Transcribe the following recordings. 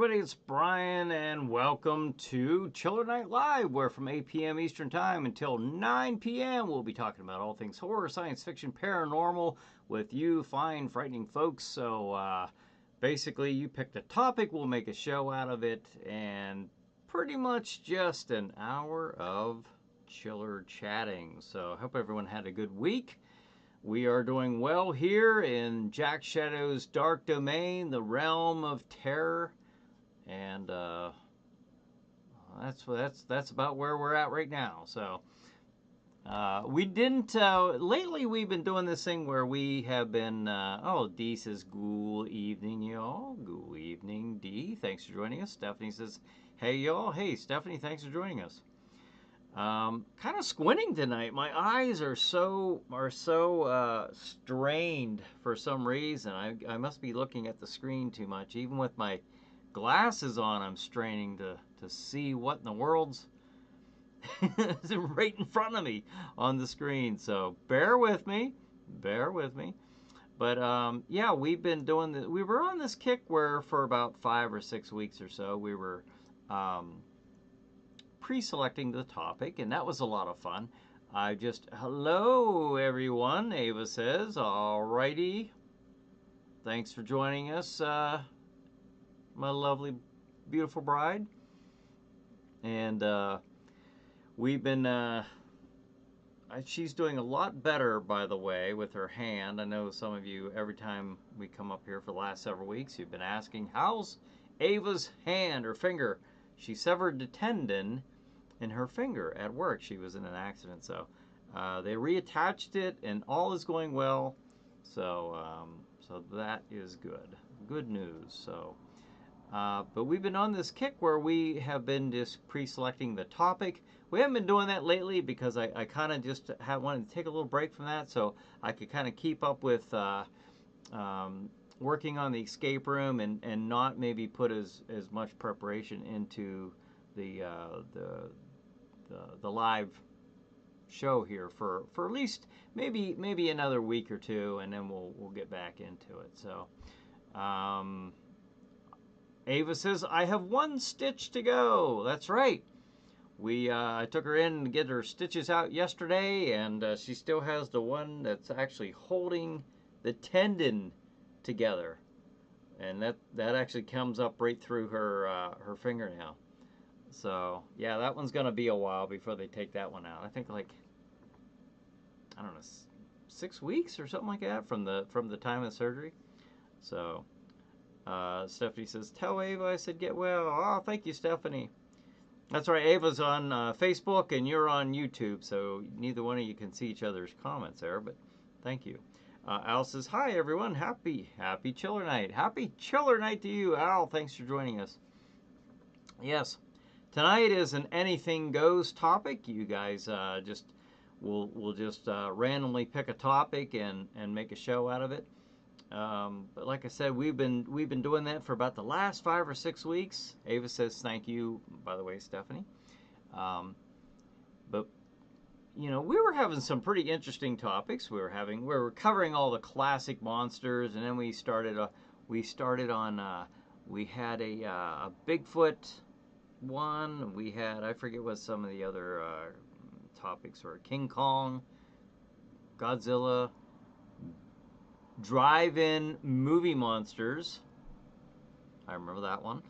everybody, it's Brian, and welcome to Chiller Night Live, where from 8 p.m. Eastern Time until 9 p.m. we'll be talking about all things horror, science fiction, paranormal with you fine, frightening folks. So basically, you picked a topic, we'll make a show out of it, and pretty much just an hour of chiller chatting. So I hope everyone had a good week. We are doing well here in Jack Shadow's dark domain, the realm of terror, and that's about where we're at right now. So we didn't lately. We've been doing this thing where we have been. Dee says, "Ghoul evening, y'all. Ghoul evening, Dee. Thanks for joining us." Stephanie says, "Hey, y'all. Hey, Stephanie. Thanks for joining us." Kind of squinting tonight. My eyes are so strained for some reason. I must be looking at the screen too much. Even with my glasses on, I'm straining to see what in the world's right in front of me on the screen. So bear with me. But yeah, we've been doing this. We were on this kick where for about 5 or 6 weeks or so, we were pre-selecting the topic, and that was a lot of fun. Hello everyone, Ava says. Alrighty. Thanks for joining us, my lovely, beautiful bride. And we've been, she's doing a lot better, by the way, with her hand. I know some of you, every time we come up here for the last several weeks, you've been asking, how's Ava's hand or finger? She severed the tendon in her finger at work. She was in an accident, so they reattached it, and all is going well. So that is good news. So, but we've been on this kick where we have been just pre-selecting the topic. We haven't been doing that lately because I kind of just wanted to take a little break from that, so I could kind of keep up with working on the escape room and not maybe put as much preparation into the live show here for at least maybe another week or two, and then we'll get back into it. So Ava says, I have 1 stitch to go. That's right. I took her in to get her stitches out yesterday, and she still has the one that's actually holding the tendon together, and that actually comes up right through her fingernail. So yeah, that one's gonna be a while before they take that one out. I think like, I don't know, 6 weeks or something like that from the time of the surgery. So Stephanie says, tell Ava I said get well. Oh, thank you, Stephanie. That's right, Ava's on Facebook and you're on YouTube, so neither one of you can see each other's comments there, but thank you. Al says, hi everyone, happy chiller night. Happy chiller night to you, Al. Thanks for joining us. Yes. Tonight is an anything goes topic. You guys we'll just randomly pick a topic and make a show out of it. But like I said, we've been doing that for about the last 5 or 6 weeks. Ava says thank you, by the way, Stephanie. But you know, we were having some pretty interesting topics. We were covering all the classic monsters, and then we had a Bigfoot one. We had, I forget what some of the other topics were. King Kong, Godzilla, drive-in movie monsters. I remember that one.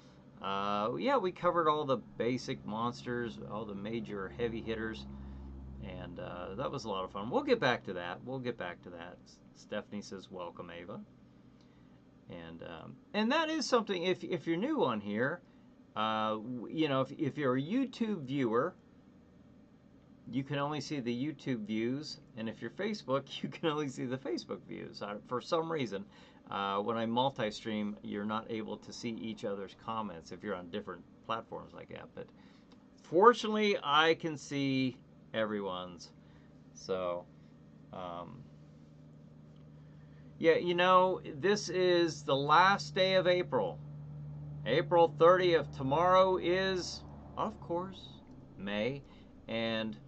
Yeah, we covered all the basic monsters, all the major heavy hitters, and that was a lot of fun. We'll get back to that. Stephanie says, welcome, Ava. And that is something, if you're new on here, you know, if you're a YouTube viewer, you can only see the YouTube views, and if you're Facebook, you can only see the Facebook views. For some reason, when I multi-stream, you're not able to see each other's comments if you're on different platforms like that. But fortunately, I can see everyone's. So, yeah, you know, this is the last day of April. April 30th. Tomorrow is, of course, May, and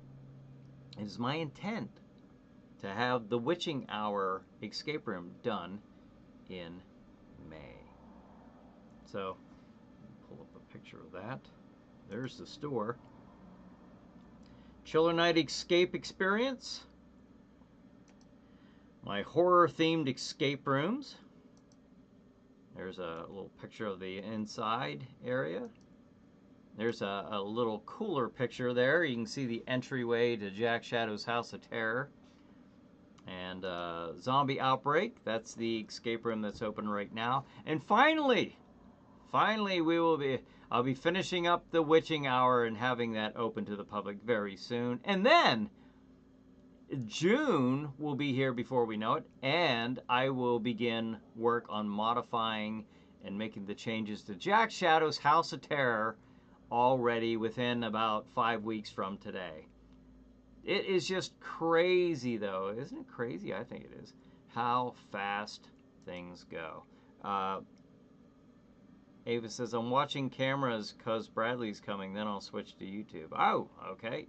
it is my intent to have the Witching Hour escape room done in May. So picture of that. There's the store. Chiller Night Escape Experience. My horror-themed escape rooms. There's a little picture of the inside area. There's a little cooler picture there. You can see the entryway to Jack Shadow's House of Terror. And Zombie Outbreak. That's the escape room that's open right now. And finally, I'll be finishing up the Witching Hour and having that open to the public very soon. And then June will be here before we know it, and I will begin work on modifying and making the changes to Jack Shadow's House of Terror already within about 5 weeks from today. It is just crazy, though. Isn't it crazy? I think it is. How fast things go. Ava says, I'm watching cameras because Bradley's coming, then I'll switch to YouTube. Oh, okay.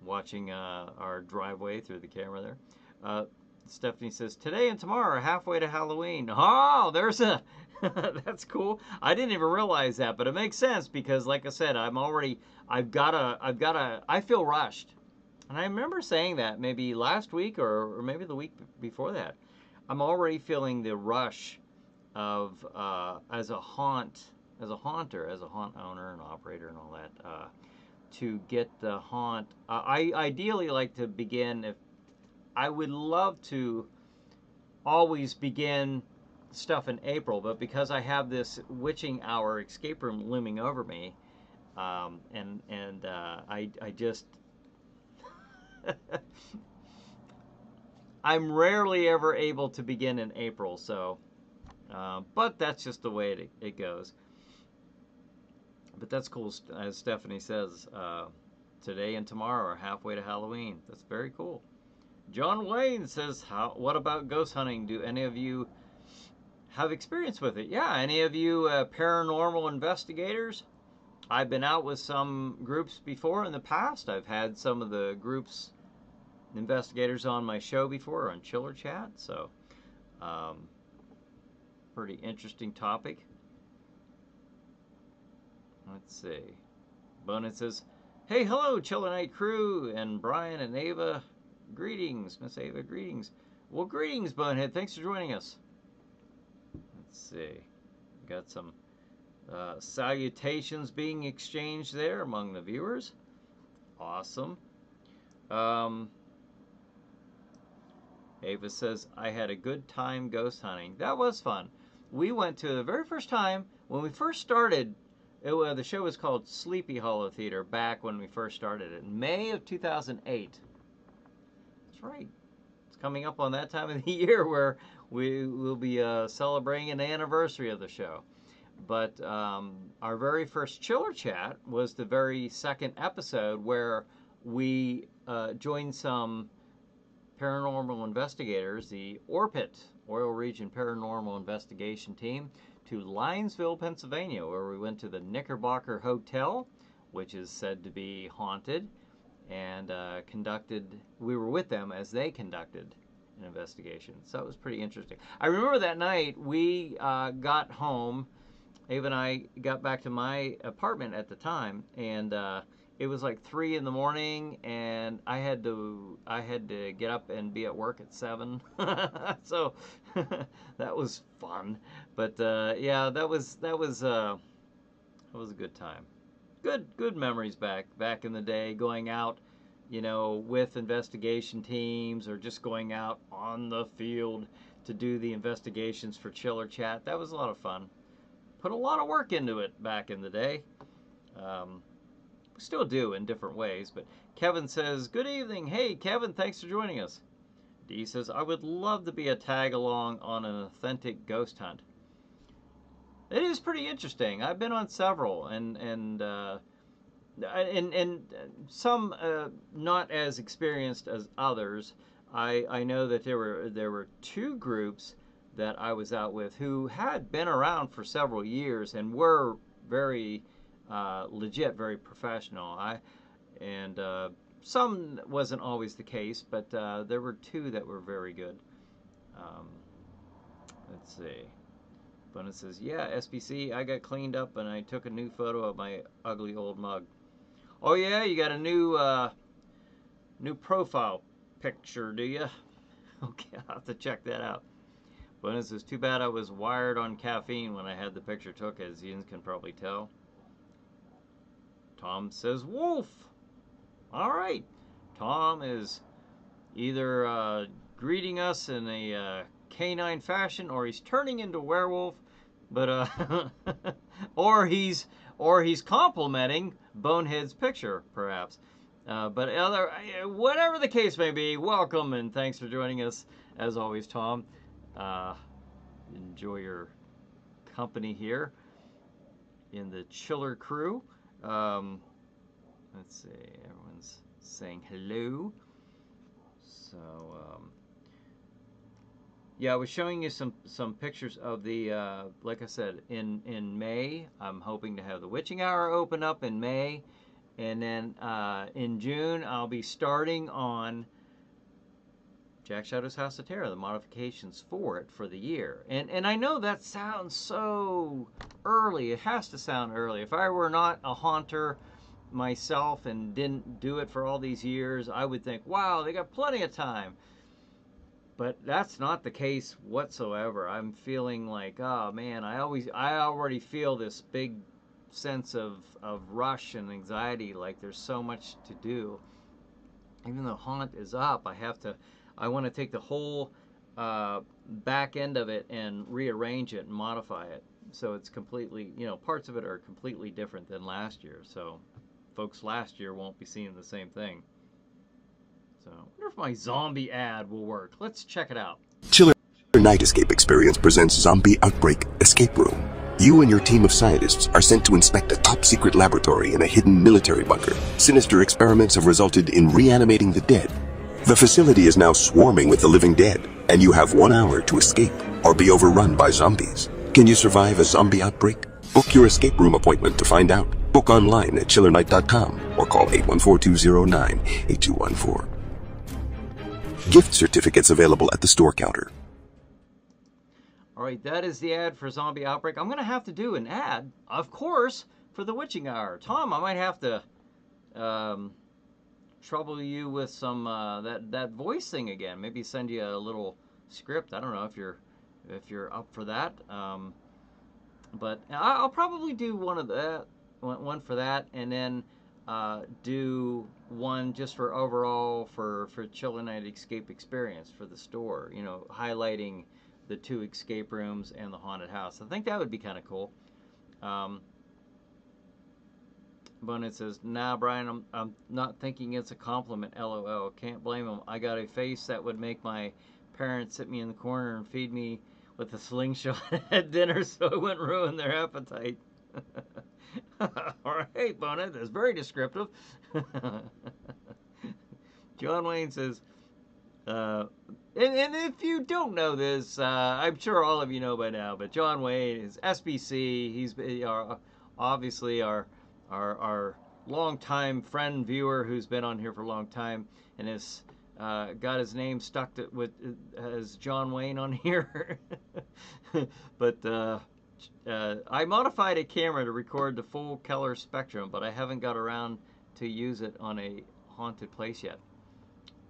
Watching our driveway through the camera there. Stephanie says, today and tomorrow are halfway to Halloween. Oh, there's a... That's cool. I didn't even realize that, but it makes sense because, like I said, I feel rushed. And I remember saying that maybe last week or maybe the week before that. I'm already feeling the rush of, as a haunt owner and operator and all that, to get the haunt. I ideally like to begin, I would love to always begin stuff in April, but because I have this Witching Hour escape room looming over me, I just I'm rarely ever able to begin in April, so but that's just the way it goes. But that's cool, as Stephanie says, today and tomorrow are halfway to Halloween. That's very cool. John Wayne says, what about ghost hunting? Do any of you have experience with it? Yeah, any of you paranormal investigators? I've been out with some groups before in the past. I've had some of the groups investigators on my show before on Chiller Chat, so pretty interesting topic. Let's see. Bonehead says, hey, hello, Chiller Night crew, and Brian and Ava. Greetings, Miss Ava, greetings. Well, greetings, Bonehead. Thanks for joining us. Let's see. Got some salutations being exchanged there among the viewers. Awesome. Ava says, I had a good time ghost hunting. That was fun. We went to the very first time, when we first started, the show was called Sleepy Hollow Theater back when we first started it, in May of 2008. That's right. It's coming up on that time of the year where we will be celebrating an anniversary of the show. But our very first Chiller Chat was the very second episode where we joined some paranormal investigators, the ORPIT, Oil Region Paranormal Investigation Team, to Linesville, Pennsylvania, where we went to the Knickerbocker Hotel, which is said to be haunted, and we were with them as they conducted an investigation. So it was pretty interesting. I remember that night we got home. Ava and I got back to my apartment at the time, and it was like 3 in the morning, and I had to get up and be at work at 7. So that was fun. But yeah, that was a good time. Good memories back in the day, going out, with investigation teams or just going out on the field to do the investigations for Chiller Chat. That was a lot of fun. Put a lot of work into it back in the day. We still do in different ways, but Kevin says, good evening. Hey, Kevin, thanks for joining us. Dee says, I would love to be a tag-along on an authentic ghost hunt. It is pretty interesting. I've been on several, and some not as experienced as others. I know that there were 2 groups that I was out with who had been around for several years and were very legit, very professional. Some wasn't always the case, but there were 2 that were very good. Let's see. But it says, yeah, SBC, I got cleaned up and I took a new photo of my ugly old mug. Oh yeah, you got a new profile picture, do you? Okay, I'll have to check that out. But it says, too bad I was wired on caffeine when I had the picture took, as you can probably tell. Tom says, wolf. All right. Tom is either greeting us in a canine fashion, or he's turning into a werewolf, but or he's complimenting Bonehead's picture, perhaps. But whatever the case may be, welcome and thanks for joining us as always, Tom. Enjoy your company here in the chiller crew. Let's see, everyone's saying hello. So, yeah, I was showing you some pictures of the, like I said, in May, I'm hoping to have the Witching Hour open up in May. And then in June, I'll be starting on Jack Shadow's House of Terror, the modifications for it for the year. And I know that sounds so early. It has to sound early. If I were not a haunter myself and didn't do it for all these years, I would think, wow, they got plenty of time. But that's not the case whatsoever. I'm feeling like, oh man, I already feel this big sense of rush and anxiety, like there's so much to do. Even though Haunt is up, I want to take the whole back end of it and rearrange it and modify it. So it's completely, parts of it are completely different than last year. So folks last year won't be seeing the same thing. So I wonder if my zombie ad will work. Let's check it out. Chiller Night Escape Experience presents Zombie Outbreak Escape Room. You and your team of scientists are sent to inspect a top-secret laboratory in a hidden military bunker. Sinister experiments have resulted in reanimating the dead. The facility is now swarming with the living dead, and you have 1 hour to escape or be overrun by zombies. Can you survive a zombie outbreak? Book your escape room appointment to find out. Book online at chillernight.com or call 814-209-8214. Gift certificates available at the store counter. All right, that is the ad for Zombie Outbreak. I'm going to have to do an ad, of course, for the Witching Hour. Tom, I might have to trouble you with some that voice thing again. Maybe send you a little script. I don't know if you're up for that. But I'll probably do one for that, and then do one just for overall for Chiller Night Escape Experience for the store. Highlighting the 2 escape rooms and the haunted house. I think that would be kind of cool. But it says, nah, Brian, I'm not thinking it's a compliment, LOL. Can't blame him. I got a face that would make my parents sit me in the corner and feed me with a slingshot at dinner so it wouldn't ruin their appetite. All right, Bonet, that's very descriptive. John Wayne says, and if you don't know this, I'm sure all of you know by now, but John Wayne is SBC. He's obviously our longtime friend viewer who's been on here for a long time and has got his name stuck as John Wayne on here. But I modified a camera to record the full color spectrum, but I haven't got around to use it on a haunted place yet.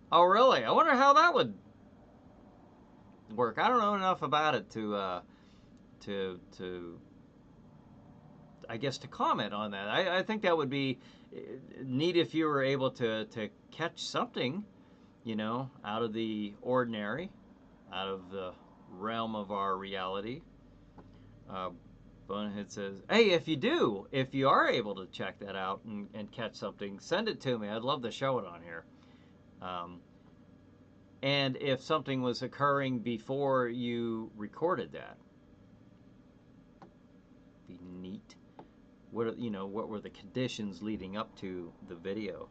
Oh, really? I wonder how that would work. I don't know enough about it to I guess to comment on that. I think that would be neat if you were able to catch something, out of the ordinary, out of the realm of our reality. Bonehead says, hey, if you are able to check that out and catch something, send it to me. I'd love to show it on here. And if something was occurring before you recorded that, be neat. What were the conditions leading up to the video?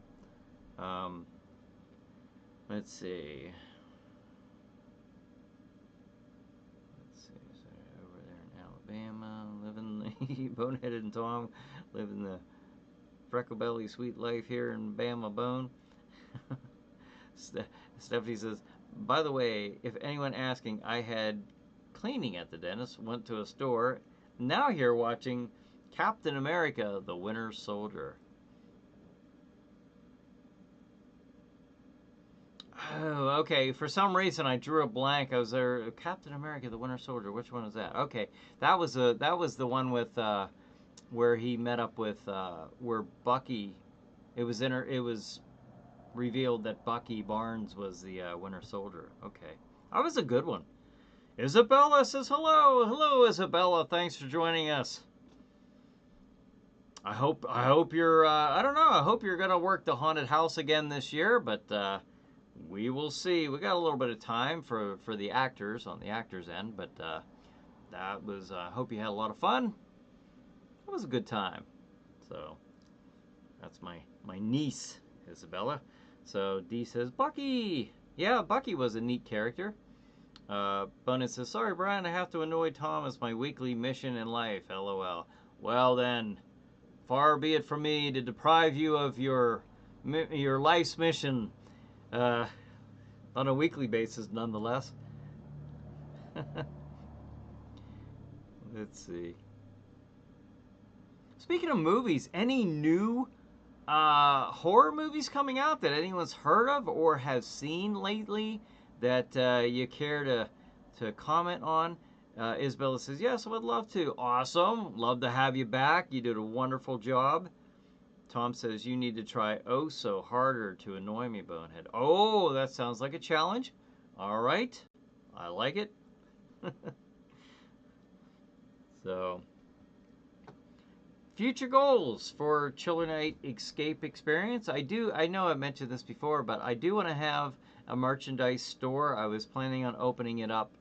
Let's see. So over there in Alabama, living Boneheaded and Tom living the freckle belly sweet life here in Bama Bone. Stephanie says, by the way, if anyone asking, I had cleaning at the dentist. Went to a store. Now here watching Captain America, the Winter Soldier. Oh, okay. For some reason, I drew a blank. I was there. Captain America, the Winter Soldier. Which one is that? Okay, that was the one with where he met up with where Bucky. It was revealed that Bucky Barnes was the Winter Soldier. Okay, that was a good one. Isabella says hello. Hello, Isabella. Thanks for joining us. I hope you're I don't know. I hope you're gonna work the haunted house again this year, but we will see. We got a little bit of time for the actors on the actors end, but that was. I hope you had a lot of fun. It was a good time. So that's my niece Isabella. So Dee says Bucky. Yeah, Bucky was a neat character. Bunny says, sorry, Brian, I have to annoy Tom as my weekly mission in life. LOL. Well then, far be it from me to deprive you of your life's mission on a weekly basis, nonetheless. Let's see. Speaking of movies, any new horror movies coming out that anyone's heard of or have seen lately that you care to comment on? Isabella says, yes, I would love to. Awesome. Love to have you back. You did a wonderful job. Tom says, you need to try oh so harder to annoy me, Bonehead. Oh, that sounds like a challenge. All right. I like it. So, future goals for Chiller Night Escape Experience. I know I've mentioned this before, but I do want to have a merchandise store. I was planning on opening it up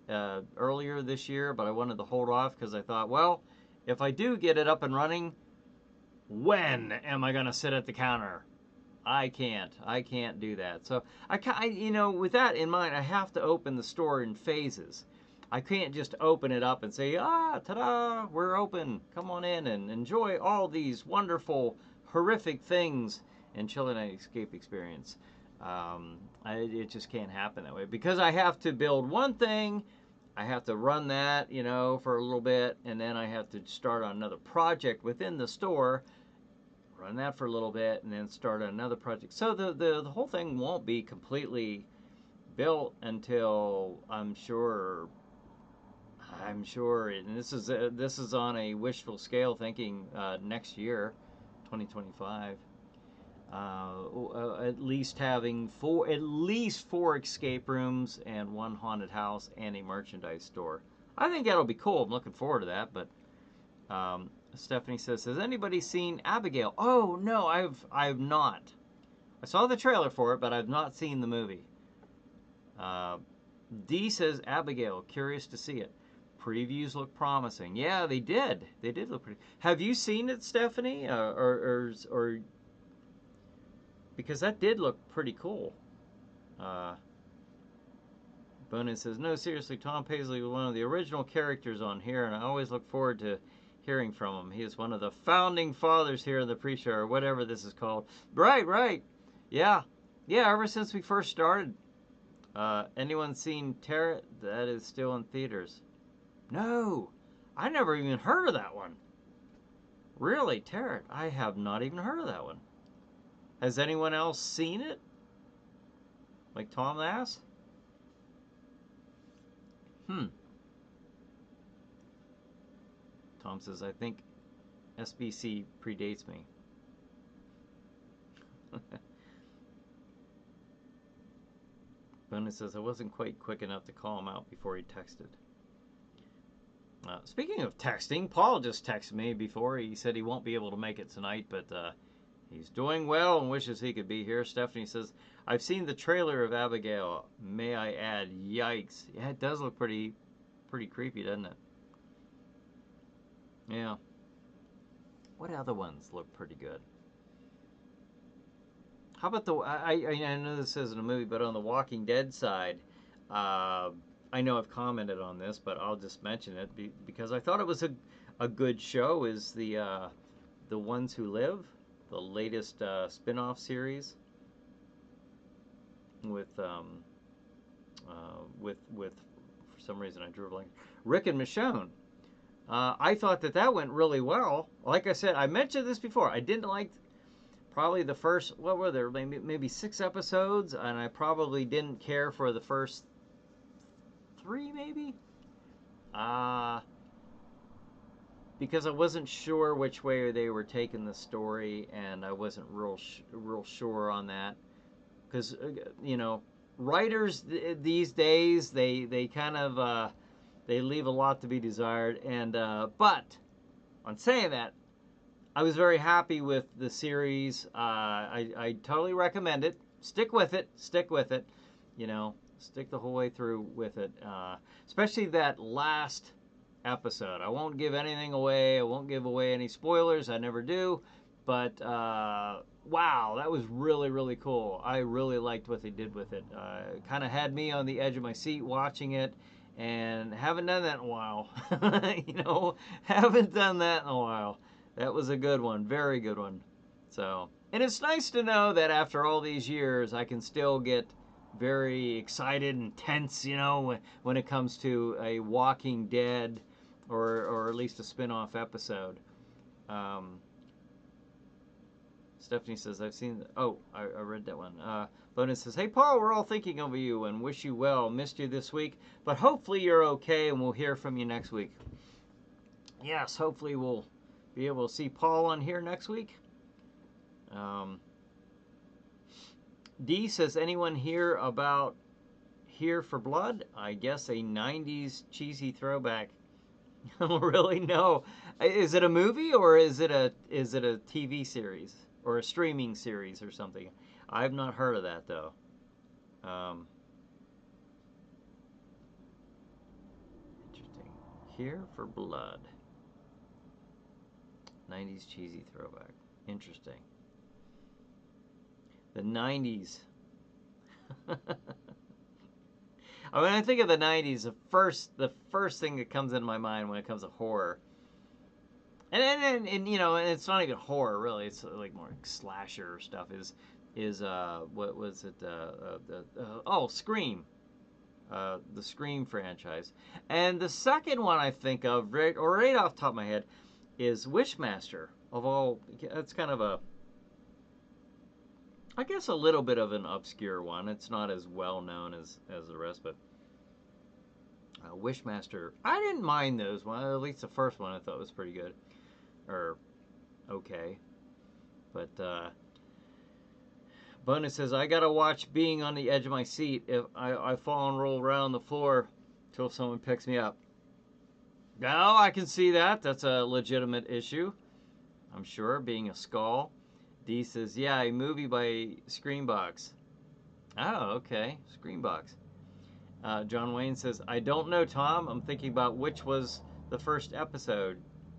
earlier this year, but I wanted to hold off because I thought, well, if I do get it up and running, when am I going to sit at the counter? I can't do that. So with that in mind, I have to open the store in phases. I can't just open it up and say, ta-da, we're open. Come on in and enjoy all these wonderful, horrific things in Chiller Night Escape Experience. It just can't happen that way because I have to build one thing, I have to run that, for a little bit, and then I have to start on another project within the store, run that for a little bit, and then start on another project. So the whole thing won't be completely built until I'm sure, and this is on a wishful scale thinking, next year, 2025. At least having four escape rooms and one haunted house and a merchandise store. I think that'll be cool. I'm looking forward to that. But Stephanie says, has anybody seen Abigail? Oh no, I've not. I saw the trailer for it, but I've not seen the movie. D says Abigail, curious to see it. Previews look promising. Yeah, they did. They did look pretty. Have you seen it, Stephanie? Or because that did look pretty cool. Bonin says, no, seriously, Tom Paisley was one of the original characters on here, and I always look forward to hearing from him. He is one of the founding fathers here in the pre-show, or whatever this is called. Right. Yeah, ever since we first started. Anyone seen Tarot? That is still in theaters. No, I never even heard of that one. Really, Tarot? I have not even heard of that one. Has anyone else seen it? Like Tom asked? Tom says, I think SBC predates me. Bonus says, I wasn't quite quick enough to call him out before he texted. Speaking of texting, Paul just texted me before. He said he won't be able to make it tonight, but he's doing well and wishes he could be here. Stephanie says, I've seen the trailer of Abigail. May I add, yikes. Yeah, it does look pretty creepy, doesn't it? Yeah. What other ones look pretty good? How about I know this isn't a movie, but on the Walking Dead side, I know I've commented on this, but I'll just mention it because I thought it was a good show. Is the Ones Who Live, the latest spin-off series with for some reason I drew a blank. Rick and Michonne. I thought that went really well. Like I said, I mentioned this before. I didn't like probably the first, what were there, maybe 6 episodes, and I probably didn't care for the first 3, maybe? Because I wasn't sure which way they were taking the story, and I wasn't real sure on that. Because, writers these days, they kind of, they leave a lot to be desired. And but on saying that, I was very happy with the series. I totally recommend it. Stick with it. Stick the whole way through with it. Especially that last episode. I won't give anything away. I won't give away any spoilers. I never do. But wow, that was really, really cool. I really liked what they did with it. Kind of had me on the edge of my seat watching it, and haven't done that in a while. Haven't done that in a while. That was a good one, very good one. So, and it's nice to know that after all these years, I can still get very excited and tense, when it comes to a Walking Dead or at least a spin-off episode. Stephanie says, I've seen... I read that one. Bonus says, hey, Paul, we're all thinking of you and wish you well. Missed you this week, but hopefully you're okay and we'll hear from you next week. Yes, hopefully we'll be able to see Paul on here next week. D says, anyone here about Here for Blood? I guess a 90s cheesy throwback. Really? No. Is it a movie or is it a TV series or a streaming series or something? I've not heard of that though. Interesting. Here for Blood. 90s cheesy throwback. Interesting. The 90s. When I think of the 90s, the first thing that comes into my mind when it comes to horror, and it's not even horror really. It's like more slasher stuff. Is what was it? Scream. The Scream franchise. And the second one I think of right off the top of my head is Wishmaster. Although it's kind of I guess a little bit of an obscure one. It's not as well known as the rest, but Wishmaster, I didn't mind those one. At least the first one I thought was pretty good, or okay. But Bonus says, I gotta watch Being on the Edge of My Seat. If I fall and roll around the floor till someone picks me up. No, I can see that. That's a legitimate issue, I'm sure, being a skull. D says, yeah, a movie by Screenbox. Oh, okay. Screenbox. John Wayne says, I don't know, Tom. I'm thinking about which was the first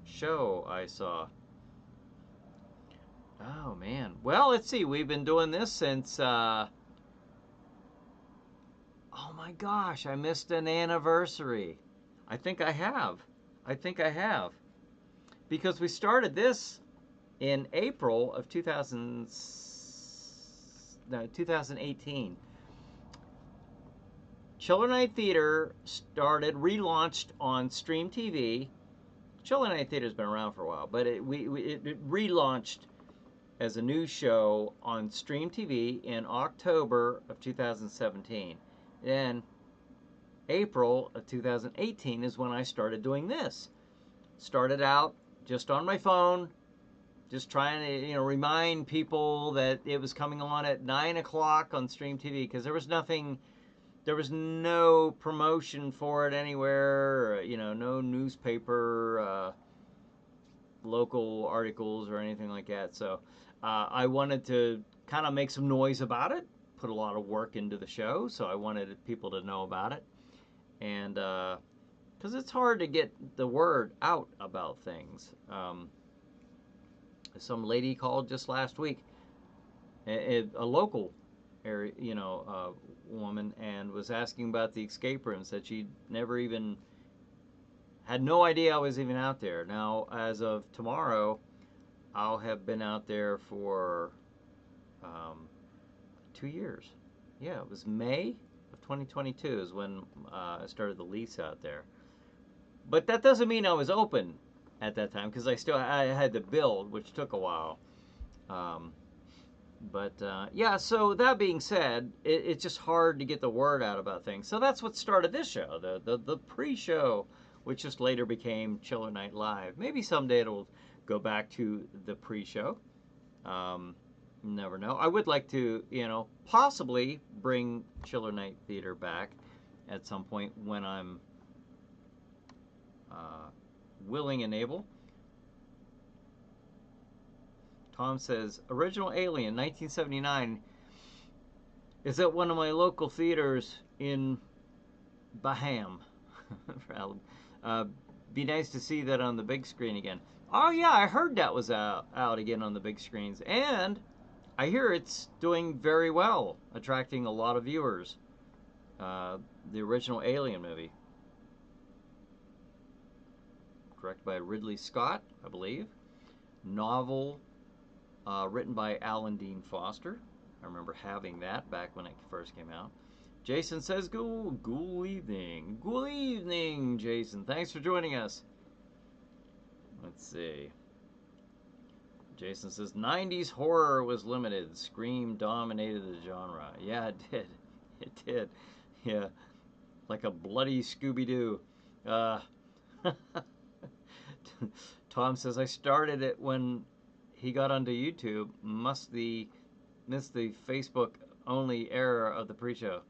show I saw. Oh, man. Well, let's see. We've been doing this since... oh, my gosh. I missed an anniversary. I think I have. Because we started this in April of 2018. Chiller Night Theater relaunched on Stream TV. Chiller Night Theater's been around for a while, but it relaunched as a new show on Stream TV in October of 2017. Then April of 2018 is when I started doing this. Started out just on my phone, just trying to, remind people that it was coming on at 9 o'clock on Stream TV, because there was no promotion for it anywhere, no newspaper, local articles or anything like that. So I wanted to kind of make some noise about it, put a lot of work into the show, so I wanted people to know about it. And because it's hard to get the word out about things. Some lady called just last week, a local area, woman, and was asking about the escape rooms, that she never even had no idea I was even out there. Now, as of tomorrow, I'll have been out there for 2 years. Yeah, it was May of 2022 is when I started the lease out there. But that doesn't mean I was open at that time, because I had to build, which took a while. Um, yeah, so that being said, it's just hard to get the word out about things. So that's what started this show, the pre-show, which just later became Chiller Night Live. Maybe someday it'll go back to the pre-show. Never know. I would like to, possibly bring Chiller Night Theater back at some point when I'm willing and able. Tom says, original Alien, 1979, is at one of my local theaters in Baham. Be nice to see that on the big screen again. Oh yeah, I heard that was out again on the big screens. And I hear it's doing very well, attracting a lot of viewers. The original Alien movie. Directed by Ridley Scott, I believe. Novel written by Alan Dean Foster. I remember having that back when it first came out. Jason says, good evening. Good evening, Jason. Thanks for joining us. Let's see. Jason says, 90s horror was limited. Scream dominated the genre. Yeah, it did. It did. Yeah. Like a bloody Scooby-Doo. Tom says, I started it when he got onto YouTube. Missed the Facebook only era of the pre-show.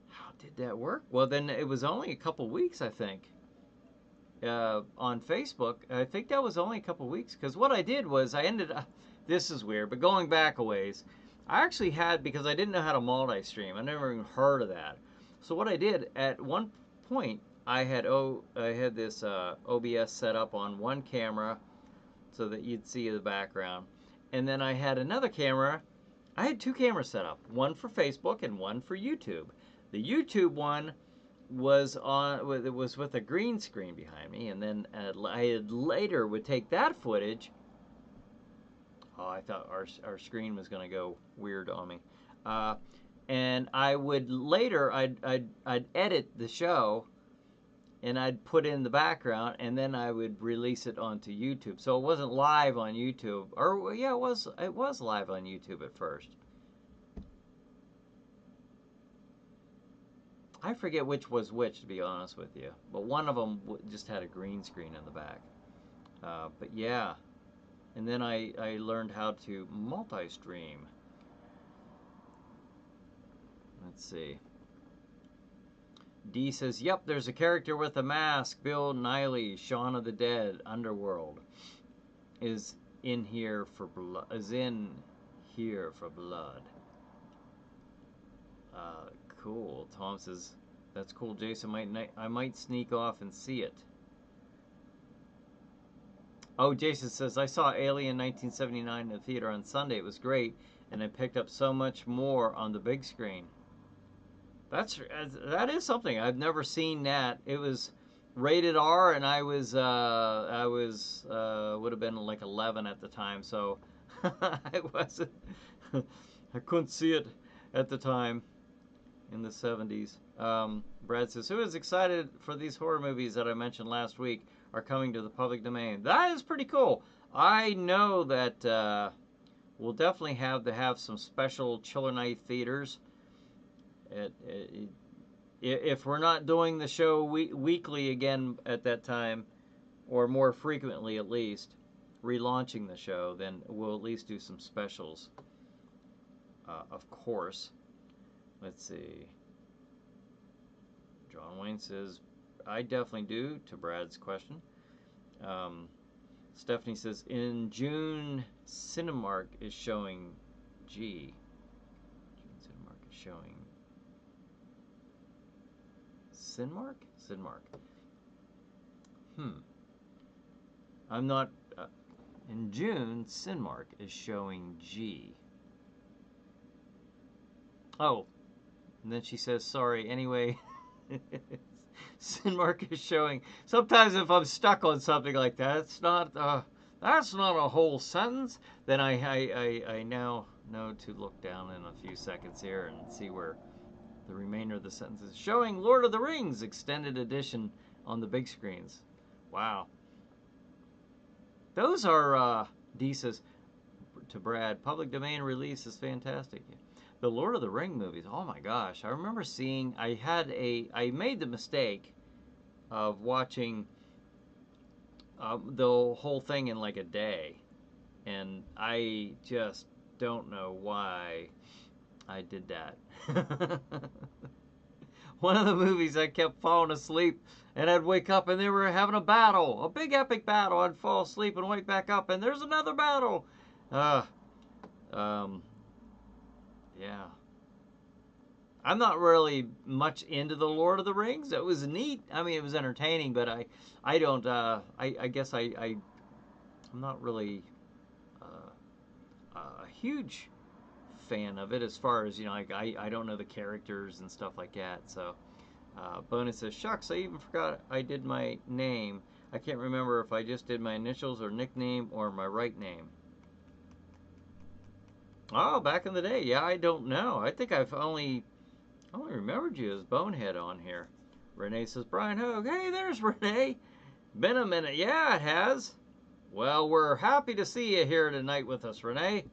How did that work? Well, then it was only a couple weeks, I think. On Facebook, I think that was only a couple weeks. Because what I did was I ended up, this is weird, but going back a ways, I actually had, because I didn't know how to multi-stream. I never even heard of that. So what I did at one point, I had this OBS set up on one camera so that you'd see the background. And then I had another camera. I had two cameras set up, one for Facebook and one for YouTube. The YouTube one was with a green screen behind me, and then I later would take that footage. Oh, I thought our screen was going to go weird on me. And I would later I'd edit the show, and I'd put in the background, and then I would release it onto YouTube. So it wasn't live on YouTube, or yeah, it was live on YouTube at first. I forget which was which, to be honest with you, but one of them just had a green screen in the back. But yeah, and then I learned how to multi-stream. Let's see. D says, yep, there's a character with a mask. Bill Nighy, Shaun of the Dead, Underworld, is in here for blood. Cool. Tom says, that's cool, Jason. I might sneak off and see it. Oh, Jason says, I saw Alien 1979 in the theater on Sunday. It was great, and I picked up so much more on the big screen. That is something. I've never seen that. It was rated R, and I would have been like 11 at the time, so I couldn't see it at the time in the 70s. Brad says, who is excited for these horror movies that I mentioned last week are coming to the public domain? That is pretty cool. I know that we'll definitely have some special Chiller Night theaters. If we're not doing the show weekly again at that time, or more frequently at least, relaunching the show, then we'll at least do some specials, of course. Let's see. John Wayne says, I definitely do, to Brad's question. Stephanie says, in June, Cinemark is showing G. Cinemark is showing Cinemark? Cinemark. I'm not... in June, Cinemark is showing G. Oh. And then she says, sorry, anyway. Cinemark is showing... Sometimes if I'm stuck on something like that, it's not... That's not a whole sentence. Then I now know to look down in a few seconds here and see where the remainder of the sentence is. Showing Lord of the Rings Extended Edition on the big screens. Wow. Those are D says to Brad, public domain release is fantastic. The Lord of the Ring movies, oh my gosh. I remember seeing, I made the mistake of watching the whole thing in like a day. And I just don't know why I did that. One of the movies I kept falling asleep and I'd wake up and they were having a battle, a big epic battle. I'd fall asleep and wake back up and there's another battle. Yeah. I'm not really much into the Lord of the Rings. It was neat. I mean, it was entertaining, but I don't. I guess I'm not really a huge fan of it as far as I don't know the characters and stuff like that. So, bonus says, shucks, I even forgot I did my name. I can't remember if I just did my initials or nickname or my right name. Oh, back in the day, yeah, I don't know. I think I only remembered you as Bonehead on here. Renee says, Bryan Hogue. Hey, there's Renee. Been a minute. Yeah, it has. Well, we're happy to see you here tonight with us, Renee.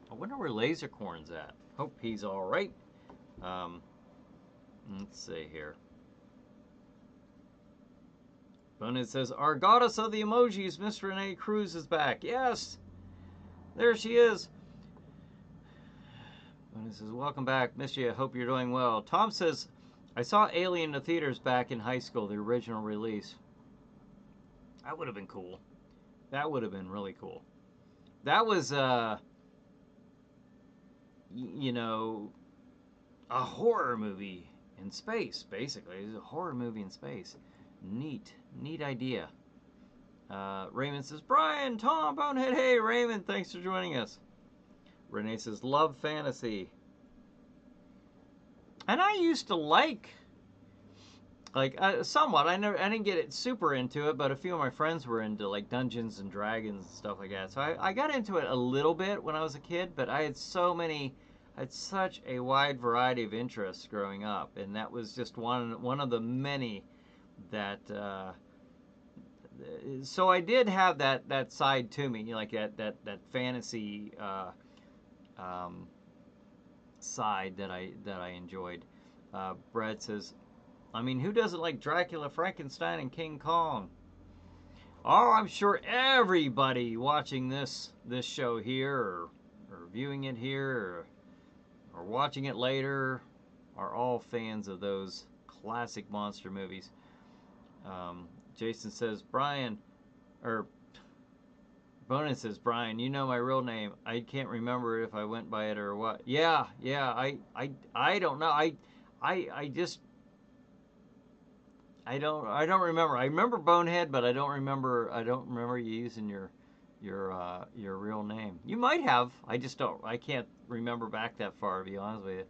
I wonder where Lasercorn's at. Hope he's all right. Let's see here. Bonehead says, our goddess of the emojis, Miss Renee Cruz, is back. Yes, there she is. Bonehead says, welcome back. Miss you. Hope you're doing well. Tom says, I saw Alien in the theaters back in high school, the original release. That would have been cool. That would have been really cool. That was, you know, a horror movie in space, basically. It's a horror movie in space. Neat idea. Raymond says, Bryan, Tom, Bonehead, hey, Raymond, thanks for joining us. Renee says, love fantasy. And I used to like somewhat. I didn't get it super into it, but a few of my friends were into like Dungeons and Dragons and stuff like that. So I got into it a little bit when I was a kid, but I had such a wide variety of interests growing up, and that was just one of the many that. So I did have that side to me, like that fantasy side that I enjoyed. Brad says, I mean, who doesn't like Dracula, Frankenstein, and King Kong? Oh, I'm sure everybody watching this show here, or viewing it here, or watching it later, are all fans of those classic monster movies. Jason says, Bryan, or Bonin says, Bryan, you know my real name. I can't remember if I went by it or what. Yeah, I don't know. I just I don't remember. I remember Bonehead, but I don't remember you using your real name. You might have. I just don't. I can't remember back that far, to be honest with you.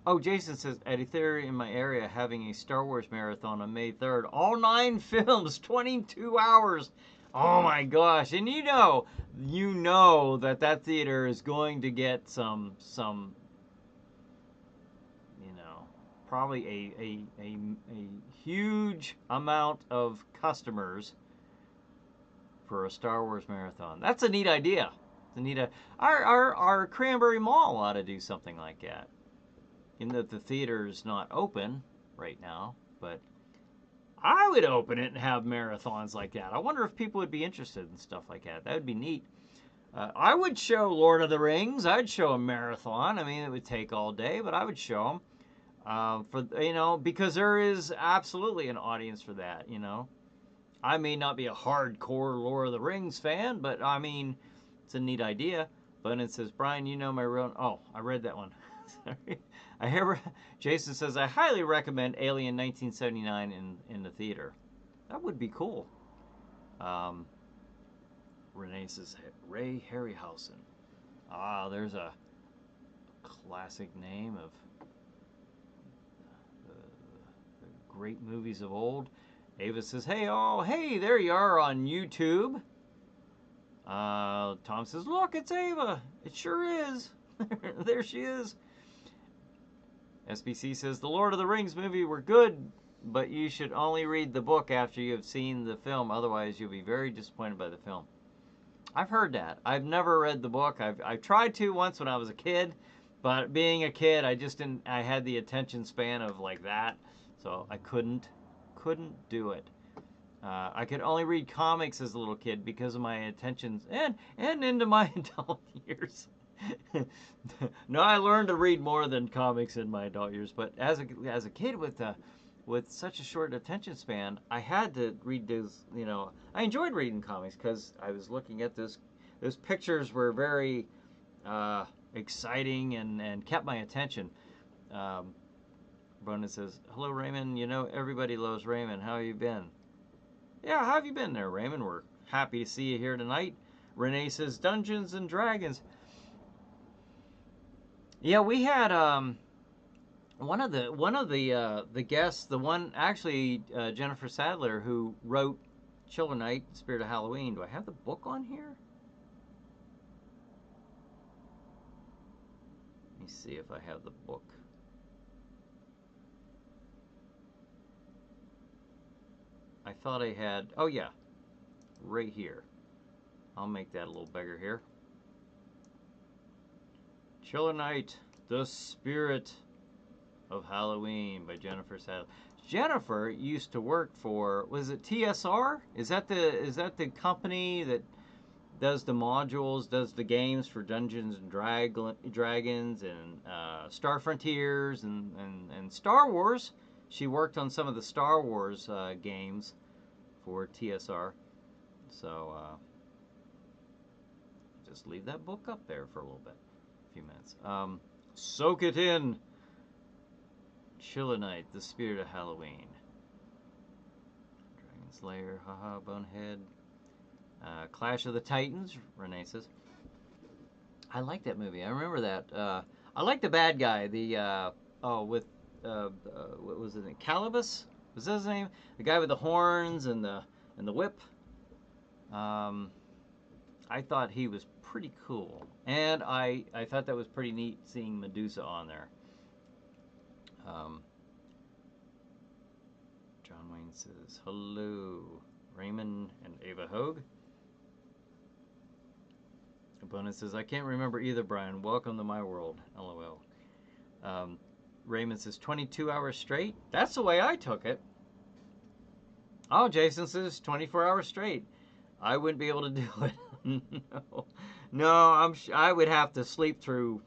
Oh, Jason says, at a theater in my area having a Star Wars marathon on May 3rd. All 9 films, 22 hours. Oh my gosh. And you know that theater is going to get some probably a huge amount of customers for a Star Wars marathon. That's a neat idea. Our Cranberry Mall ought to do something like that. In that the theater's not open right now, but I would open it and have marathons like that. I wonder if people would be interested in stuff like that. That would be neat. I would show Lord of the Rings. I'd show a marathon. I mean, it would take all day, but I would show them. Because there is absolutely an audience for that. I may not be a hardcore Lord of the Rings fan, but I mean, it's a neat idea. But it says, Bryan, you know my real. Oh, I read that one. Sorry. Jason says, I highly recommend Alien 1979 in the theater. That would be cool. Renee says, Ray Harryhausen. There's a classic name of great movies of old. Ava says, hey, oh, hey, there you are on YouTube. Tom says, look, it's Ava. It sure is. There she is. SBC says, the Lord of the Rings movie were good, but you should only read the book after you have seen the film. Otherwise, you'll be very disappointed by the film. I've heard that. I've never read the book. I've tried to once when I was a kid, but being a kid, I just didn't. I had the attention span of like that, so I couldn't do it. I could only read comics as a little kid because of my attention and into my adult years. No, I learned to read more than comics in my adult years, but as a kid with such a short attention span, I had to read those. You know, I enjoyed reading comics because I was looking at those pictures were very exciting and kept my attention. Brendan says, hello, Raymond. You know, everybody loves Raymond. How have you been? Yeah, how have you been there, Raymond? We're happy to see you here tonight. Renee says, Dungeons and Dragons. Yeah, we had one of the guests, the one actually Jennifer Sadler, who wrote Chiller Night, Spirit of Halloween. Do I have the book on here? Let me see if I have the book. I thought I had, oh yeah, right here. I'll make that a little bigger here. Chiller Night, The Spirit of Halloween by Jennifer Sadler. Jennifer used to work for, was it TSR? Is that the company that does the modules, does the games for Dungeons and Dragons and Star Frontiers and Star Wars? She worked on some of the Star Wars games for TSR. So just leave that book up there for a little bit, a few minutes. Soak it in. Chiller Night, The Spirit of Halloween. Dragon Slayer, haha, Bonehead. Clash of the Titans, Renee says. I like that movie. I remember that. I like the bad guy. What was it? Calibus? Was that his name? The guy with the horns and the whip. I thought he was pretty cool, and I thought that was pretty neat seeing Medusa on there. John Wayne says, hello, Raymond and Ava Hogue. Opponent says, I can't remember either, Brian. Welcome to my world. LOL. Raymond says, 22 hours straight? That's the way I took it. Oh, Jason says 24 hours straight. I wouldn't be able to do it. No, I would have to sleep through.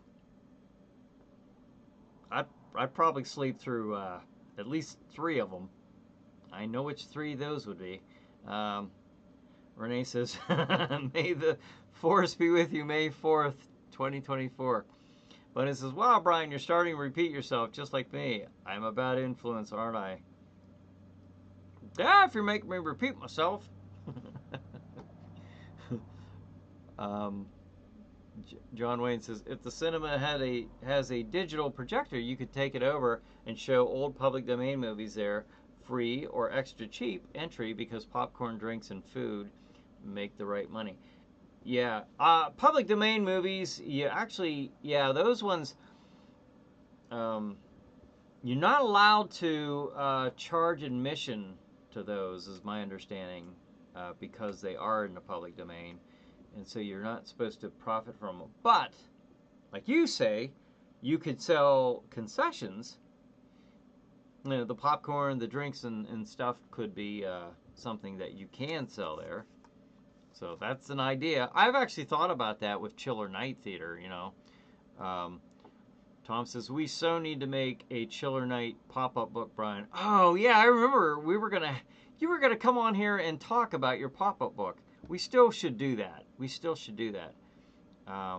I'd probably sleep through at least 3 of them. I know which 3 those would be. Renee says, may the force be with you, May 4th, 2024. But it says, wow, Brian, you're starting to repeat yourself just like me. I'm a bad influence, aren't I? Yeah, if you're making me repeat myself. John Wayne says, if the cinema has a digital projector, you could take it over and show old public domain movies there, free or extra cheap entry because popcorn, drinks, and food make the right money. Yeah, public domain movies, those ones, you're not allowed to charge admission to those, is my understanding, because they are in the public domain. And so you're not supposed to profit from them. But, like you say, you could sell concessions. You know, the popcorn, the drinks, and stuff could be something that you can sell there. So that's an idea. I've actually thought about that with Chiller Night Theater, you know. Tom says, we so need to make a Chiller Night pop-up book, Brian. Oh, yeah, I remember you were gonna come on here and talk about your pop-up book. We still should do that. I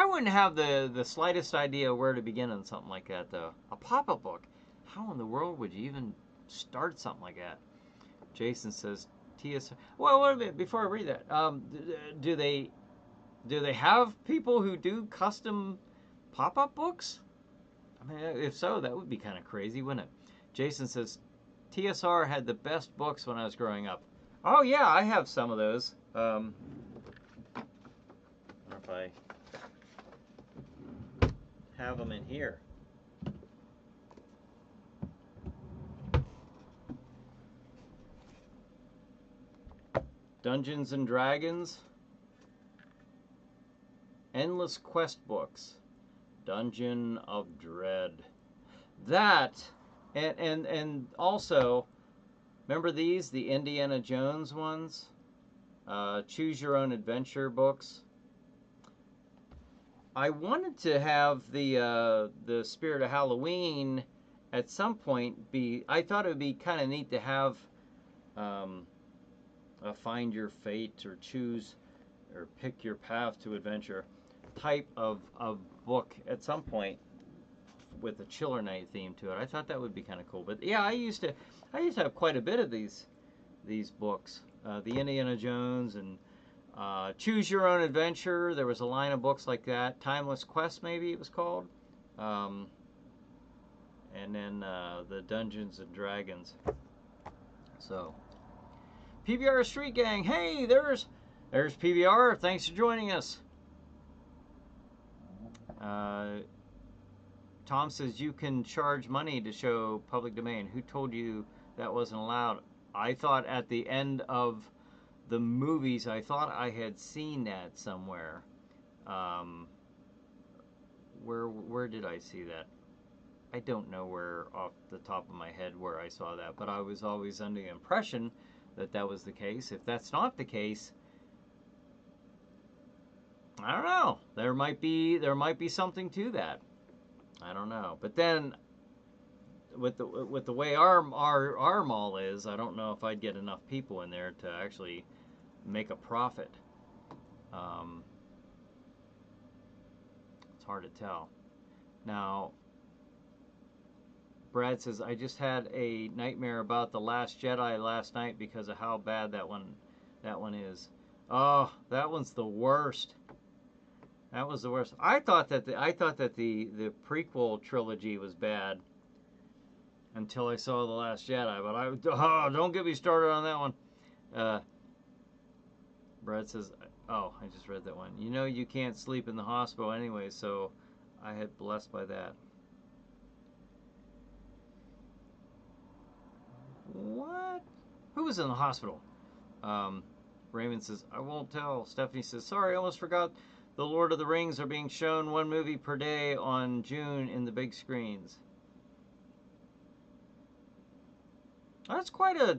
wouldn't have the slightest idea where to begin on something like that, though. A pop-up book. How in the world would you even start something like that? Jason says, TS. Well, wait a minute. Before I read that, do they have people who do custom pop-up books? I mean, if so, that would be kind of crazy, wouldn't it? Jason says, TSR had the best books when I was growing up. Oh yeah, I have some of those. I wonder if I have them in here. Dungeons and Dragons, Endless Quest books, Dungeon of Dread. That, and also, remember these, the Indiana Jones ones? Choose Your Own Adventure books. I wanted to have the Spirit of Halloween at some point be. I thought it would be kind of neat to have a Find Your Fate or Choose or Pick Your Path to Adventure type of book at some point with a Chiller Night theme to it. I thought that would be kind of cool. But yeah, I used to have quite a bit of these books. The Indiana Jones and Choose Your Own Adventure. There was a line of books like that. Timeless Quest, maybe it was called. And then the Dungeons and Dragons. So, PBR Street Gang. Hey, there's PBR. Thanks for joining us. Tom says you can charge money to show public domain. Who told you that wasn't allowed? I thought at the end of the movies, I thought I had seen that somewhere. Where did I see that? I don't know where off the top of my head where I saw that, but I was always under the impression that that was the case. If that's not the case, I don't know. There might be something to that. I don't know. But then with the way our mall is, I don't know if I'd get enough people in there to actually make a profit. It's hard to tell. Now, Brad says, I just had a nightmare about The Last Jedi last night because of how bad that one is. Oh, that one's the worst. That was the worst. I thought that the prequel trilogy was bad until I saw The Last Jedi. But don't get me started on that one. Brad says, oh, I just read that one. You know you can't sleep in the hospital anyway, so I had blessed by that. What? Who was in the hospital? Raymond says, I won't tell. Stephanie says, sorry, I almost forgot. The Lord of the Rings are being shown one movie per day on June in the big screens. That's quite a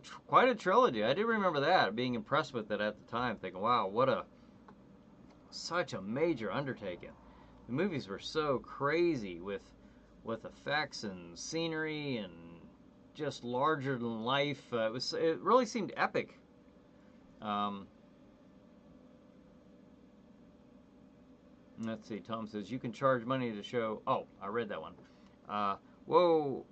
trilogy. I do remember that, being impressed with it at the time, thinking, wow, such a major undertaking. The movies were so crazy with effects and scenery and just larger than life. It really seemed epic. Let's see. Tom says you can charge money to show. Oh, I read that one. Whoa,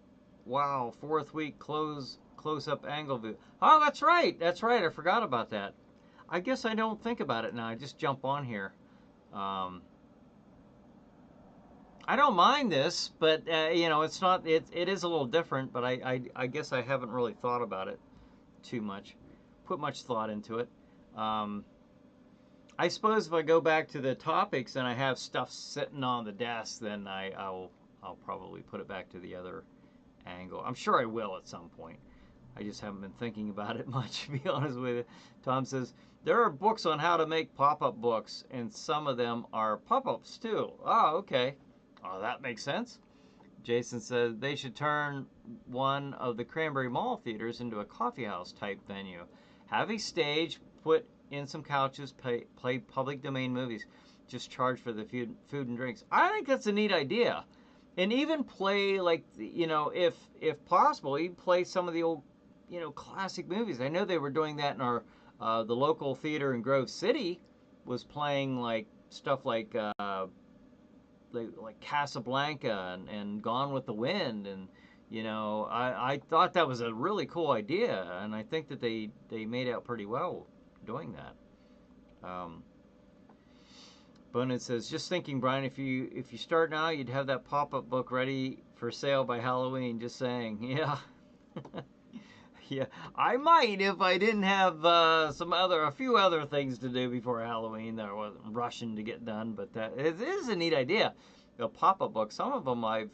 wow! Fourth week close-up angle view. Oh, that's right. That's right. I forgot about that. I guess I don't think about it now. I just jump on here. I don't mind this, but it's not. It is a little different. But I guess I haven't really thought about it too much. Put much thought into it. I suppose if I go back to the topics and I have stuff sitting on the desk, then I'll probably put it back to the other angle. I'm sure I will at some point. I just haven't been thinking about it much, to be honest with you. Tom says, there are books on how to make pop-up books, and some of them are pop-ups too. Oh, okay. Oh, that makes sense. Jason says they should turn one of the Cranberry Mall theaters into a coffeehouse type venue. Have a stage, put in some couches, play public domain movies, just charge for the food and drinks. I think that's a neat idea. And even play, like, if possible, even play some of the old, classic movies. I know they were doing that in our, the local theater in Grove City was playing, like, stuff like Casablanca and Gone with the Wind. And, I thought that was a really cool idea. And I think that they made out pretty well doing that. Bonin says, just thinking, Brian, if you start now, you'd have that pop-up book ready for sale by Halloween. Just saying. Yeah, Yeah, I might if I didn't have a few other things to do before Halloween that I wasn't rushing to get done. But it is a neat idea. The pop-up books. Some of them I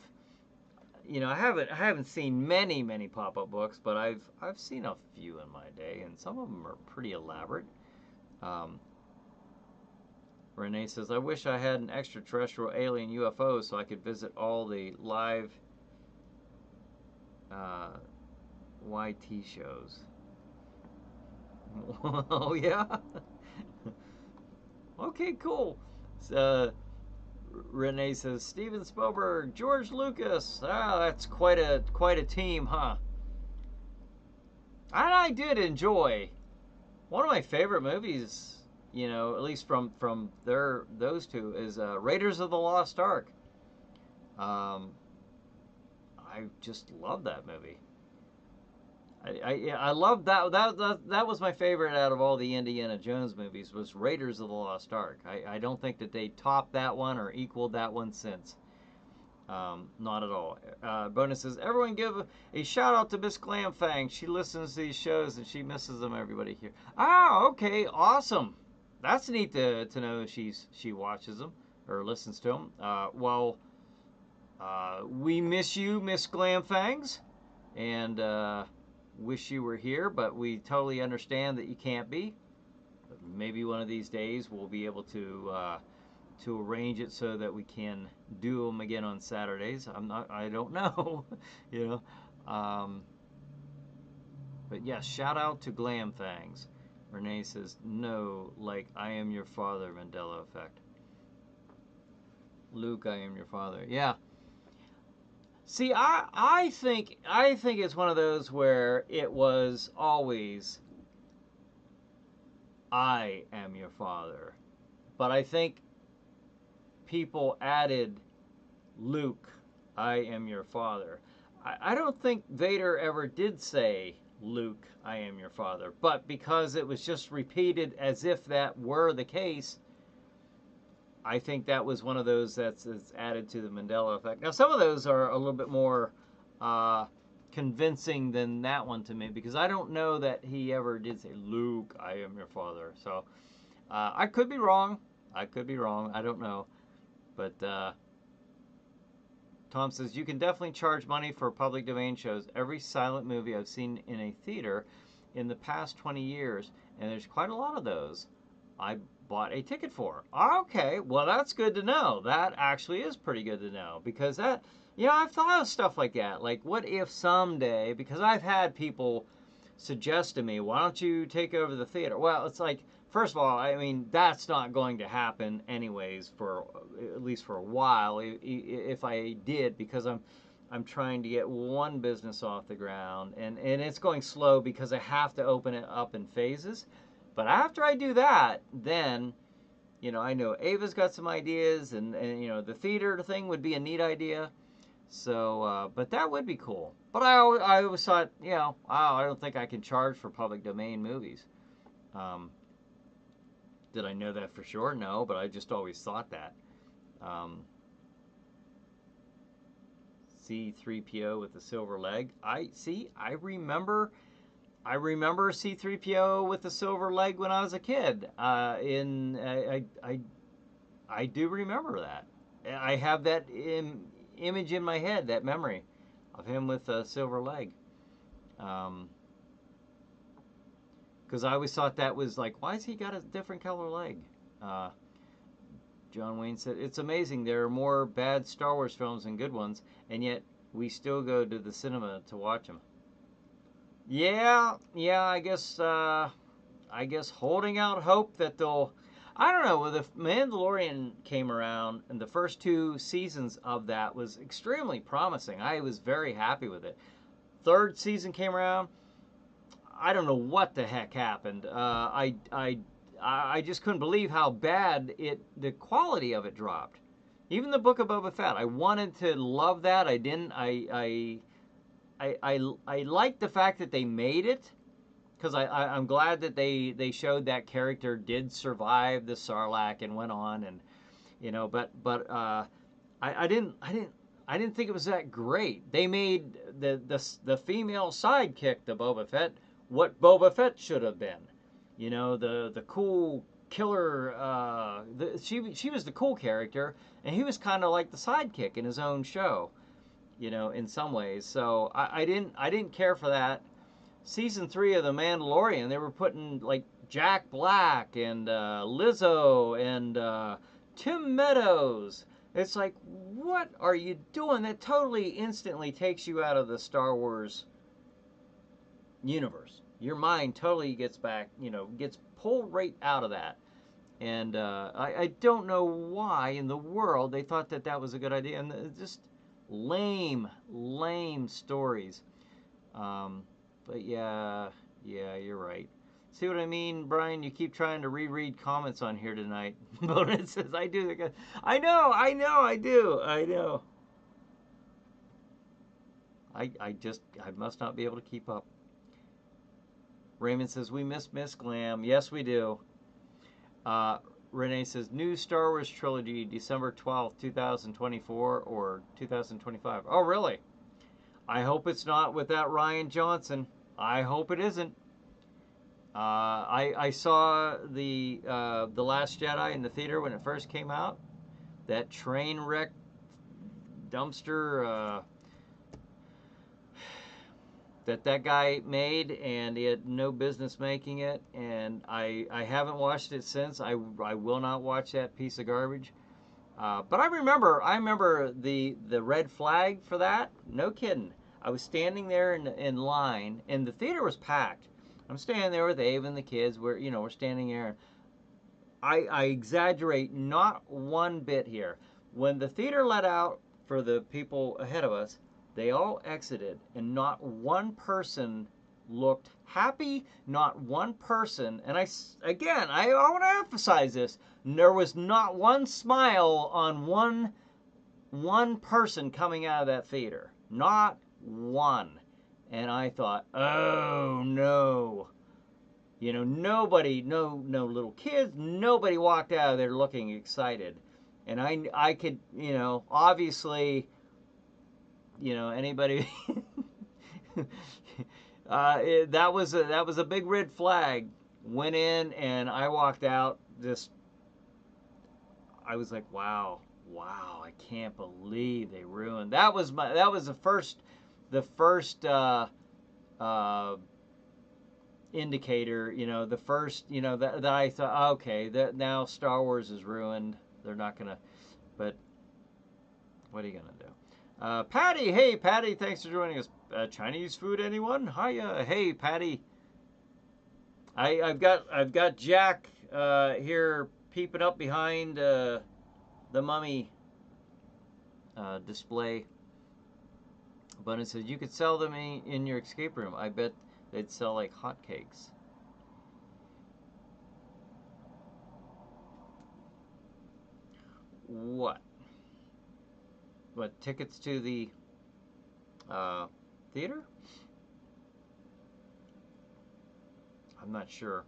haven't seen many pop-up books, but I've seen a few in my day, and some of them are pretty elaborate. Um, Renee says, I wish I had an extraterrestrial alien UFO so I could visit all the live uh, YT shows. Oh, yeah? Okay, cool. Uh, Renee says, Steven Spielberg, George Lucas. Ah, that's quite a team, huh? And I did enjoy one of my favorite movies, at least from those two, is Raiders of the Lost Ark. Um, I just love that movie. I love that was my favorite out of all the Indiana Jones movies was Raiders of the Lost Ark. I don't think that they topped that one or equaled that one since. Not at all. Bonus says, everyone give a shout out to Miss Glamfang. She listens to these shows and she misses them, everybody here. Ah, okay, awesome. That's neat to know she watches them or listens to them. We miss you, Miss Glamfangs, and wish you were here, but we totally understand that you can't be. Maybe one of these days we'll be able to arrange it so that we can do them again on Saturdays. I don't know, you know. But yes, shout out to Glam Fangs. Renee says, no, like I am your father, Mandela effect. Luke, I am your father. Yeah. See, I think it's one of those where it was always I am your father. But I think people added Luke, I am your father. I don't think Vader ever did say Luke, I am your father. But because it was just repeated as if that were the case, I think that was one of those that's added to the Mandela effect. Now, some of those are a little bit more convincing than that one to me because I don't know that he ever did say, Luke, I am your father. So I could be wrong. I don't know. But Tom says, you can definitely charge money for public domain shows. Every silent movie I've seen in a theater in the past 20 years, and there's quite a lot of those, I bought a ticket for. Okay, well, that's good to know. That actually is pretty good to know because that, I've thought of stuff like that. Like, what if someday, because I've had people suggest to me, why don't you take over the theater? Well, it's like, first of all, I mean, that's not going to happen anyways for at least for a while if I did because I'm trying to get one business off the ground and it's going slow because I have to open it up in phases. But after I do that, then, I know Ava's got some ideas and the theater thing would be a neat idea. So, but that would be cool. But I always thought, I don't think I can charge for public domain movies. Did I know that for sure? No, but I just always thought that. C-3PO with the silver leg. I remember C-3PO with the silver leg when I was a kid. I do remember that. I have that image in my head, that memory of him with a silver leg. Because I always thought that was like, why has he got a different color leg? John Wayne said, it's amazing. There are more bad Star Wars films than good ones, and yet we still go to the cinema to watch them. Yeah, I guess holding out hope that they'll, I don't know, when the Mandalorian came around and the first 2 seasons of that was extremely promising. I was very happy with it. 3rd season came around, I don't know what the heck happened. I just couldn't believe how bad the quality of it dropped. Even the Book of Boba Fett, I wanted to love that. I didn't. I liked the fact that they made it because I'm glad that they showed that character did survive the Sarlacc and went on and but I I didn't think it was that great. They made the female sidekick to Boba Fett what Boba Fett should have been. You know, the cool killer. She was the cool character, and he was kind of like the sidekick in his own show. You know, in some ways. So I didn't care for that. Season 3 of The Mandalorian, they were putting like Jack Black and Lizzo and Tim Meadows. It's like, what are you doing? That totally instantly takes you out of the Star Wars universe. Your mind totally gets back, gets pulled right out of that. And I don't know why in the world they thought that that was a good idea. And just lame stories. But yeah, you're right. See what I mean, Brian? You keep trying to reread comments on here tonight. But it says, I do. I know, I do. I know. I must not be able to keep up. Raymond says, we miss Glam. Yes, we do. Renee says, new Star Wars trilogy, December 12th, 2024 or 2025. Oh, really? I hope it's not with that Rian Johnson. I hope it isn't. I saw the Last Jedi in the theater when it first came out. That train wreck dumpster that guy made, and he had no business making it. And I haven't watched it since. I will not watch that piece of garbage. But I remember the red flag for that. No kidding. I was standing there in line, and the theater was packed. I'm standing there with Ava and the kids. We're standing there. I exaggerate not one bit here. When the theater let out for the people ahead of us, they all exited, and not one person looked happy. Not one person, and I want to emphasize this. There was not one smile on one person coming out of that theater. Not one. And I thought, oh no. Nobody, no little kids, nobody walked out of there looking excited. And I could, obviously, anybody, that was a big red flag. Went in and I walked out I was like, wow, I can't believe they ruined. That was the first indicator, the first, that I thought, okay, that now Star Wars is ruined. They're not gonna, but what are you gonna do? Patty, hey Patty, thanks for joining us. Chinese food, anyone? Hiya, hey Patty. I've got Jack here peeping up behind the mummy display. But it says you could sell them in your escape room. I bet they'd sell like hotcakes. What? What, tickets to the theater? I'm not sure.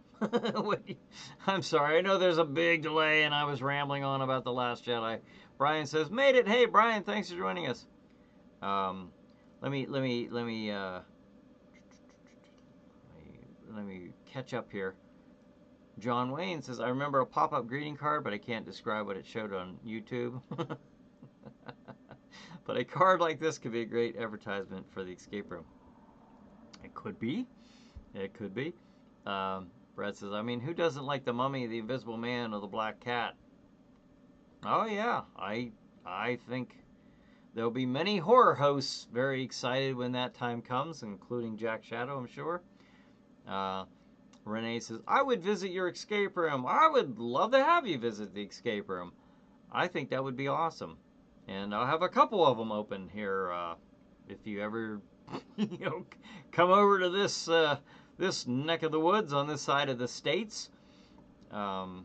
I'm sorry. I know there's a big delay, and I was rambling on about The Last Jedi. Brian says, "Made it." Hey, Brian, thanks for joining us. Let me catch up here. John Wayne says, "I remember a pop-up greeting card, but I can't describe what it showed on YouTube." But a card like this could be a great advertisement for the escape room. It could be. It could be. Brad says, I mean, who doesn't like the Mummy, the Invisible Man, or the Black Cat? Oh yeah, I think there'll be many horror hosts very excited when that time comes, including Jack Shadow, I'm sure. Renee says, I would visit your escape room. I would love to have you visit the escape room. I think that would be awesome. And I'll have a couple of them open here if you ever come over to this this neck of the woods on this side of the States. Let's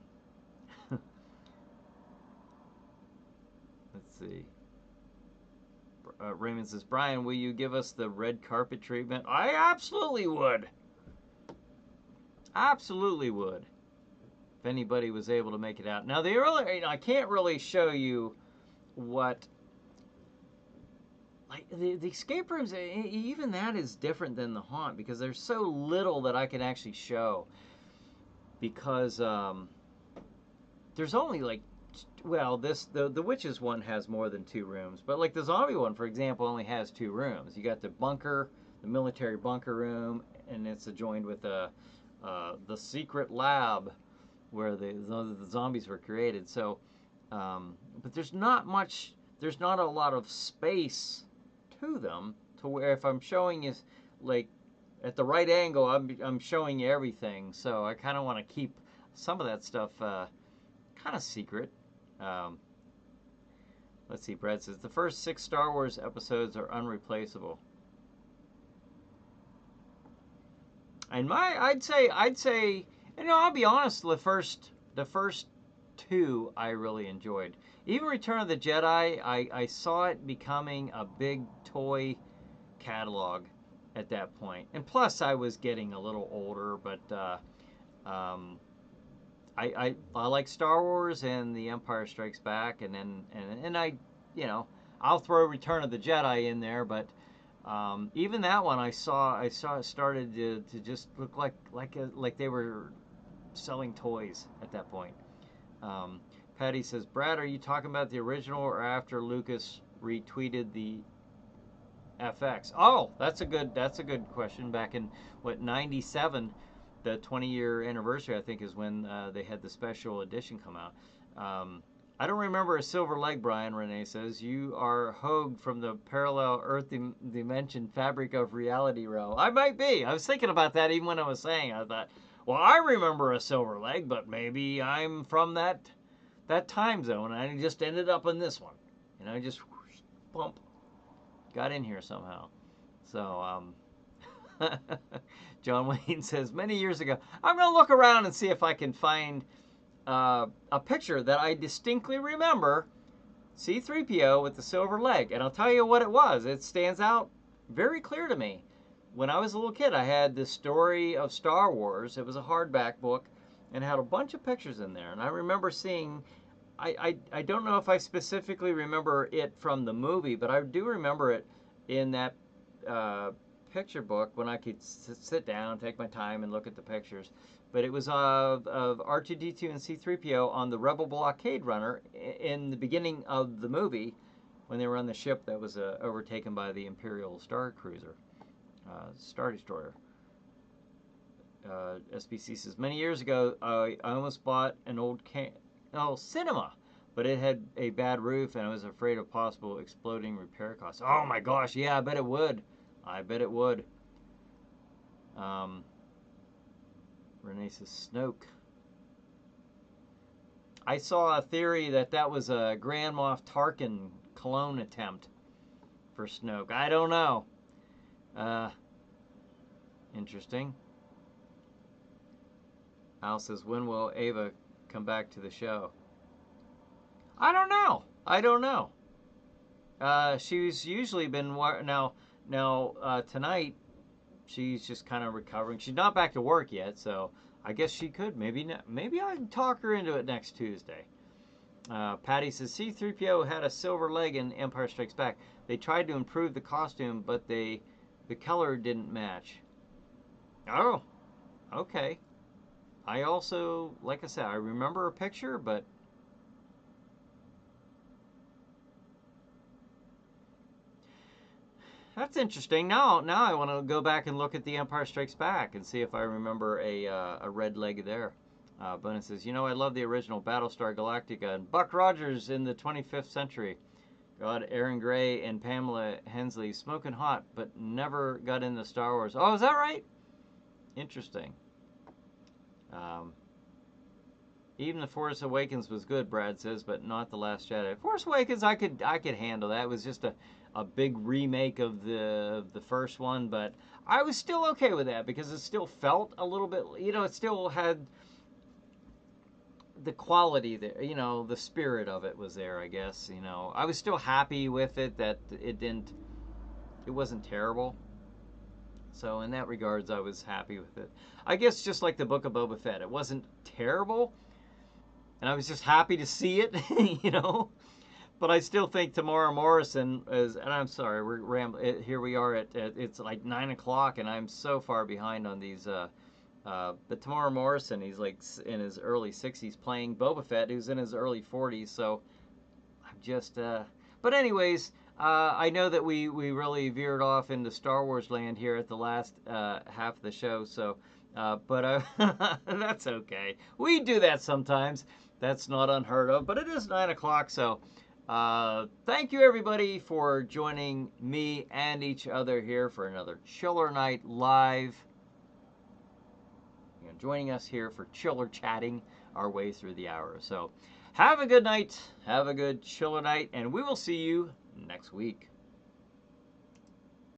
see. Raymond says, Brian, will you give us the red carpet treatment? I absolutely would. Absolutely would. If anybody was able to make it out. Now, I can't really show you what the escape rooms, even that is different than the haunt because there's so little that I can actually show. Because there's only like, well, the witches one has more than 2 rooms, but like the zombie one, for example, only has 2 rooms. You got the bunker, the military bunker room, and it's adjoined with the secret lab where the zombies were created. So, but there's not much. There's not a lot of space to them to where if I'm showing you like at the right angle, I'm showing you everything. So I kind of want to keep some of that stuff kind of secret. Let's see. Brad says the first 6 Star Wars episodes are unreplaceable. And I'd say, I'll be honest. The first 2 I really enjoyed. Even Return of the Jedi, I saw it becoming a big toy catalog at that point. And plus, I was getting a little older, but I like Star Wars and The Empire Strikes Back, and I, I'll throw Return of the Jedi in there, but even that one I saw it started to just look like they were selling toys at that point. Patty says, Brad, are you talking about the original or after Lucas retweeted the FX? Oh, that's a good question. Back in what, 97, the 20-year anniversary, I think, is when they had the special edition come out. I don't remember a silver leg, Brian. Renee says, you are Hogue from the parallel Earth dimension fabric of reality row. I might be. I was thinking about that even when I was saying. I thought, well, I remember a silver leg, but maybe I'm from that time zone, and I just ended up in this one. I just bump, got in here somehow. So, John Wayne says, many years ago, I'm going to look around and see if I can find a picture that I distinctly remember, C-3PO with the silver leg. And I'll tell you what it was. It stands out very clear to me. When I was a little kid, I had the Story of Star Wars. It was a hardback book and had a bunch of pictures in there. And I remember seeing, I don't know if I specifically remember it from the movie, but I do remember it in that picture book when I could sit down, take my time, and look at the pictures. But it was of R2-D2 and C-3PO on the Rebel blockade runner in the beginning of the movie when they were on the ship that was overtaken by the Imperial Star Cruiser, Star Destroyer. SBC says, many years ago, I almost bought an old cinema, but it had a bad roof, and I was afraid of possible exploding repair costs. Oh my gosh, yeah, I bet it would. Renee says, Snoke. I saw a theory that was a Grand Moff Tarkin clone attempt for Snoke. I don't know. Interesting. Al says, when will Ava come back to the show? I don't know. She's usually been now tonight. She's just kind of recovering. She's not back to work yet, so I guess she could. Maybe I can talk her into it next Tuesday. Patty says, C-3PO had a silver leg in Empire Strikes Back. They tried to improve the costume, but the color didn't match. Oh, okay. I also, like I said, I remember a picture, but that's interesting. Now I want to go back and look at The Empire Strikes Back and see if I remember a red leg there. Bonin says, I love the original Battlestar Galactica and Buck Rogers in the 25th century. God, Aaron Gray and Pamela Hensley, smoking hot, but never got into Star Wars. Oh, is that right? Interesting. Even The Force Awakens was good, Brad says, but not The Last Jedi. Force Awakens, I could handle that. It was just a big remake of the first one, but I was still okay with that because it still felt a little bit, it still had the quality there, the spirit of it was there, I guess. I was still happy with it that it wasn't terrible. So in that regards, I was happy with it. I guess just like the Book of Boba Fett, it wasn't terrible, and I was just happy to see it, But I still think Tamara Morrison is, and I'm sorry, we're here we are it's like 9 o'clock, and I'm so far behind on these. But Tamara Morrison, he's like in his early 60s playing Boba Fett, who's in his early 40s. So I'm just. But anyways, I know that we really veered off into Star Wars land here at the last half of the show. So, but that's okay. We do that sometimes. That's not unheard of. But it is 9 o'clock, so. Thank you everybody for joining me and each other here for another Chiller Night Live. You know, joining us here for chiller chatting our way through the hour. So have a good night, have a good chiller night, and we will see you next week.